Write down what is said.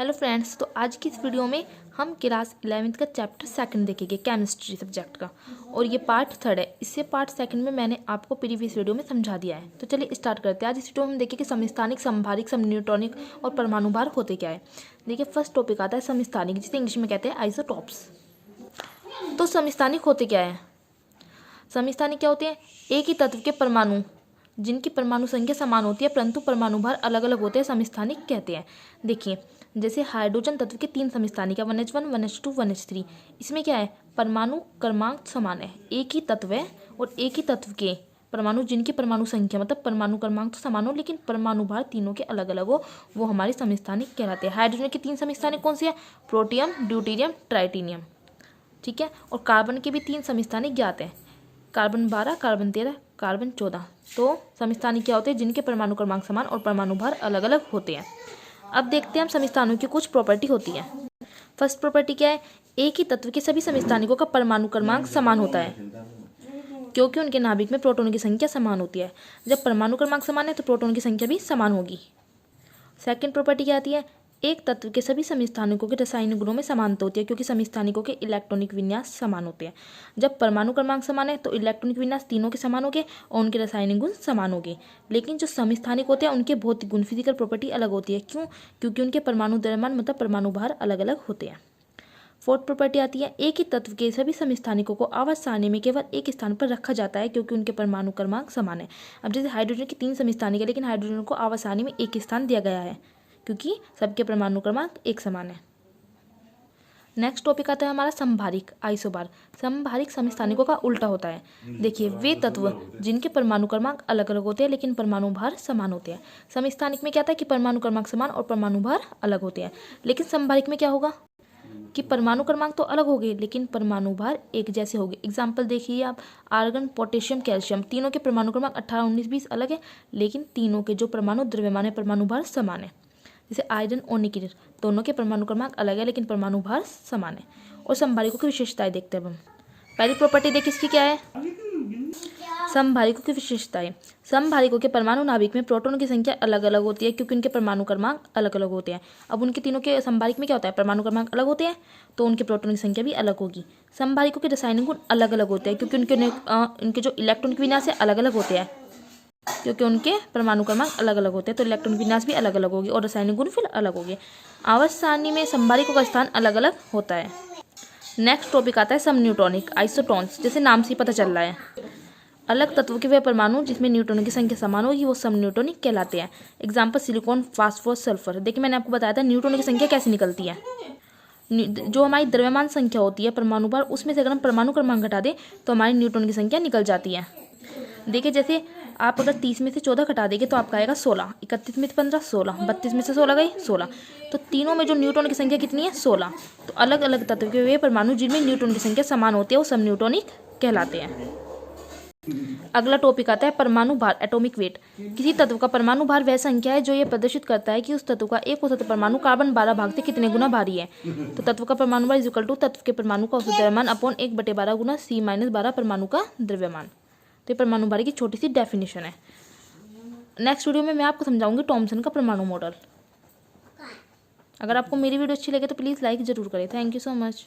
Hello friends, तो आज की इस वीडियो में हम क्लास 11वीं का चैप्टर सेकंड देखेंगे केमिस्ट्री सब्जेक्ट का। और ये पार्ट थर्ड है। इससे पार्ट सेकंड में मैंने आपको प्रीवियस वीडियो में समझा दिया है। तो चलिए स्टार्ट करते हैं। आज इस वीडियो में हम देखेंगे समस्थानिक, समभारिक, समन्यूट्रॉनिक और परमाणु भार होते क्या है। देखिए फर्स्ट टॉपिक आता है समस्थानिक, जिसे इंग्लिश में कहते हैं आइसोटॉप्स। तो समस्थानिक होते क्या है? समस्थानिक क्या होते हैं? एक ही तत्व के परमाणु जिनकी परमाणु संख्या समान होती है परंतु परमाणु भार अलग अलग होते हैं, समस्थानिक कहते हैं। देखिए जैसे हाइड्रोजन तत्व के 3 समस्थानिक है, 1h1, 1h2, 1h3। इसमें क्या है? परमाणु क्रमांक समान है, एक ही तत्व है और एक ही तत्व के परमाणु जिनकी परमाणु संख्या मतलब परमाणु क्रमांक तो समान हो लेकिन परमाणु भार तीनों के अलग अलग हो, वो हमारे समस्थानिक कहलाते हैं। हाइड्रोजन के 3 समस्थानिक कौन से हैं? Protium, deuterium, tritium. ठीक है। और कार्बन के भी 3 समस्थानिक ज्ञात हैं, कार्बन 12, कार्बन 13, कार्बन 14। तो समस्थानिक क्या होते हैं? जिनके परमाणु क्रमांक समान और परमाणु भार अलग अलग होते हैं। अब देखते हैं हम समस्थानिकों की कुछ प्रॉपर्टी होती है। फर्स्ट प्रॉपर्टी क्या है? एक ही तत्व के सभी समस्थानिकों का परमाणु क्रमांक समान होता है क्योंकि उनके नाभिक में प्रोटॉन की संख्या समान होती है। जब परमाणु क्रमांक समान है तो प्रोटॉन की संख्या भी समान होगी। सेकंड प्रॉपर्टी क्या आती है? एक तत्व के सभी समस्थानिकों के रासायनिक गुणों में समानता होती है क्योंकि समस्थानिकों के इलेक्ट्रॉनिक विन्यास समान होते हैं। जब परमाणु क्रमांक समान है तो इलेक्ट्रॉनिक विन्यास तीनों के समान होंगे और उनके रासायनिक गुण समान होंगे। लेकिन जो समस्थानिक होते हैं उनके भौतिक गुण फिजिकल प्रॉपर्टी अलग होती है। क्यों? क्योंकि उनके परमाणु द्रव्यमान मतलब परमाणु भार अलग अलग होते हैं। फोर्थ प्रॉपर्टी आती है एक ही तत्व के सभी समस्थानिकों को आवर्त सारणी में केवल एक स्थान पर रखा जाता है क्योंकि उनके परमाणु क्रमांक समान है। अब जैसे हाइड्रोजन के 3 समस्थानिक है लेकिन हाइड्रोजन को आवर्त सारणी में एक स्थान दिया गया है क्योंकि सबके परमाणु क्रमांक एक समान है। नेक्स्ट टॉपिक आता है हमारा समभारिक, आइसोबार। समभारिक समस्थानिकों का उल्टा होता है। देखिए वे तत्व जिनके परमाणु क्रमांक अलग अलग होते हैं लेकिन परमाणु भार समान होते हैं। समस्थानिक में क्या था कि परमाणु क्रमांक समान और परमाणु भार अलग होते हैं। लेकिन समभारिक में क्या होगा कि परमाणु क्रमांक तो अलग हो गए लेकिन परमाणु भार एक जैसे हो गए। एग्जाम्पल देखिए आप, आर्गन, पोटेशियम, कैल्शियम, तीनों के परमाणु क्रमांक 18, 19, 20 अलग है लेकिन तीनों के जो परमाणु द्रव्यमान है परमाणु भार समान है। जैसे आयरन और निकेल, दोनों के परमाणु क्रमांक अलग है लेकिन परमाणु भार समान है। और समभारिकों की विशेषताएं देखते हैं अब हम। पहली प्रॉपर्टी देखिए इसकी क्या है? समभारिकों की विशेषताएं। समभारिकों के परमाणु नाभिक में प्रोटॉन की संख्या अलग अलग होती है क्योंकि उनके परमाणु क्रमांक अलग अलग होते हैं। अब उनके तीनों के समभारिक में क्या होता है? परमाणु क्रमांक अलग होते हैं तो उनके प्रोटॉन की संख्या भी अलग होगी। समभारिकों के रासायनिक गुण अलग अलग होते हैं क्योंकि उनके जो इलेक्ट्रॉनिक विन्यास है अलग अलग होते हैं क्योंकि उनके परमाणु क्रमांक अलग अलग होते हैं तो इलेक्ट्रॉन विन्यास भी अलग अलग होगी और रासायनिक गुण फिर अलग होंगे। आवर्त सारणी में समभारिकों का स्थान अलग अलग होता है। नेक्स्ट टॉपिक आता है समन्यूट्रॉनिक, आइसोटॉन्स। जैसे नाम से ही पता चल रहा है, अलग तत्व के वे परमाणु जिसमें न्यूट्रॉनों की संख्या समान होगी वो समन्यूट्रॉनिक कहलाते हैं। Example silicon, phosphorus, sulphur. देखिए मैंने आपको बताया था न्यूट्रॉनों की संख्या कैसे निकलती है। जो हमारी द्रव्यमान संख्या होती है परमाणु भार, उसमें से अगर हम परमाणु क्रमांक घटा दें तो हमारी न्यूट्रॉन की संख्या निकल जाती है। देखिए जैसे आप अगर 30 में से 14 घटा देंगे तो आपका आएगा 16, 31 में से 15, 16, 32 में से 16 गई 16। तो तीनों में जो न्यूट्रॉन की संख्या कितनी है? 16। तो अलग अलग तत्व के वे परमाणु जिनमें न्यूट्रॉन की संख्या समान होती है वो समन्यूट्रॉनिक कहलाते हैं। अगला टॉपिक आता है परमाणु भार, एटॉमिक वेट। किसी तत्व का परमाणु भार वह संख्या है जो ये प्रदर्शित करता है कि उस तत्व का एक औसत परमाणु कार्बन 12 भाग से कितने गुना भारी है। तो तत्व का परमाणु भार इक्वल टू तत्व के परमाणु का औसत द्रव्यमान अपॉन 1/12 गुना C-12 परमाणु का द्रव्यमान। तो ये परमाणु भार की छोटी सी डेफिनेशन है। नेक्स्ट वीडियो में मैं आपको समझाऊंगी थॉमसन का परमाणु मॉडल। अगर आपको मेरी वीडियो अच्छी लगे तो प्लीज़ लाइक जरूर करें। Thank you so much.